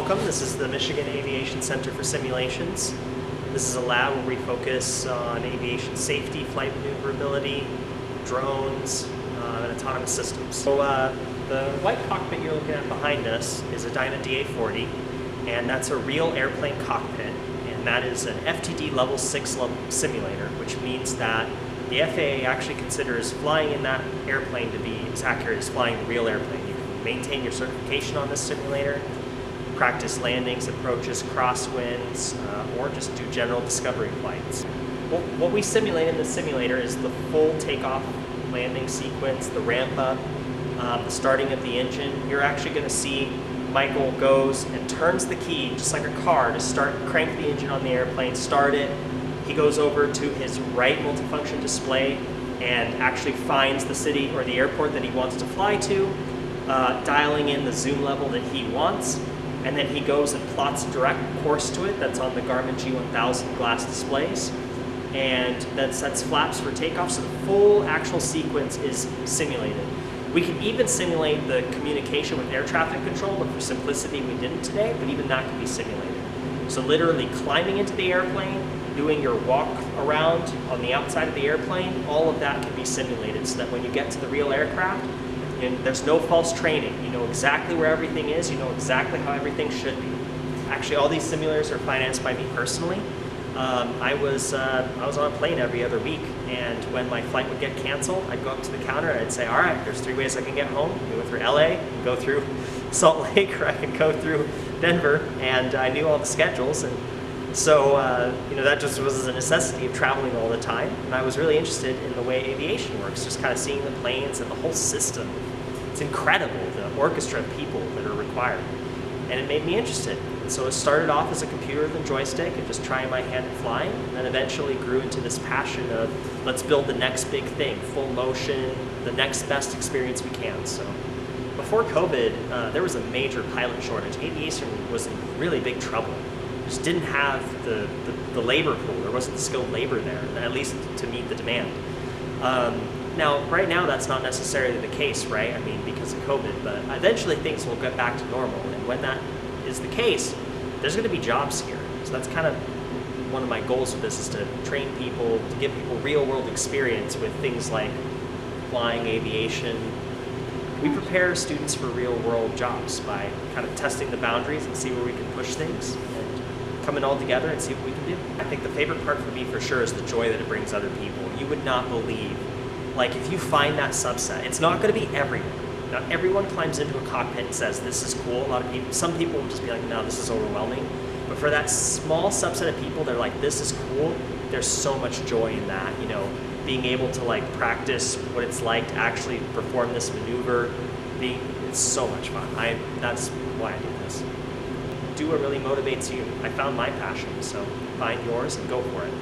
Welcome. This is the Michigan Aviation Center for Simulations. This is a lab where we focus on aviation safety, flight maneuverability, drones, and autonomous systems. So the white cockpit you're looking at behind us is a Dyna DA40, and that's a real airplane cockpit, and that is an FTD Level 6 simulator, which means that the FAA actually considers flying in that airplane to be as accurate as flying the real airplane. You can maintain your certification on this simulator, practice landings, approaches, crosswinds, or just do general discovery flights. What we simulate in the simulator is the full takeoff landing sequence, the ramp up, the starting of the engine. You're actually going to see Michael goes and turns the key, just like a car, to crank the engine on the airplane, start it. He goes over to his right multifunction display and actually finds the city or the airport that he wants to fly to, dialing in the zoom level that he wants, and then he goes and plots a direct course to it that's on the Garmin G1000 glass displays, and then sets flaps for takeoff, so the full actual sequence is simulated. We can even simulate the communication with air traffic control, but for simplicity we didn't today, but even that can be simulated. So literally climbing into the airplane, doing your walk around on the outside of the airplane, all of that can be simulated so that when you get to the real aircraft, there's no false training. You know exactly where everything is, you know exactly how everything should be. Actually, all these simulators are financed by me personally. I was on a plane every other week, and when my flight would get canceled, I'd go up to the counter and I'd say, all right, there's 3 ways I can get home. I can go through LA, I can go through Salt Lake, or I can go through Denver, and I knew all the schedules. And so, that just was a necessity of traveling all the time. And I was really interested in the way aviation works, just kind of seeing the planes and the whole system. It's incredible, the orchestra of people that are required. And it made me interested. And so it started off as a computer with a joystick and just trying my hand at flying, and then eventually grew into this passion of let's build the next big thing, full motion, the next best experience we can. So before COVID, there was a major pilot shortage. Aviation was in really big trouble. Just didn't have the labor pool. There wasn't the skilled labor there, at least to meet the demand. Now, right now, that's not necessarily the case, right? I mean, because of COVID, but eventually things will get back to normal. And when that is the case, there's going to be jobs here. So that's kind of one of my goals with this, is to train people, to give people real-world experience with things like flying, aviation. We prepare students for real-world jobs by kind of testing the boundaries and see where we can push things, and coming all together and see what we can do. I think the favorite part for me, for sure, is the joy that it brings other people. You would not believe, like, if you find that subset, it's not going to be everyone. Not everyone climbs into a cockpit and says, this is cool. Some people will just be like, no, this is overwhelming. But for that small subset of people, they're like, this is cool. There's so much joy in that, being able to practice what it's like to actually perform this maneuver. It's so much fun. That's why I do this. Do what really motivates you. I found my passion, so find yours and go for it.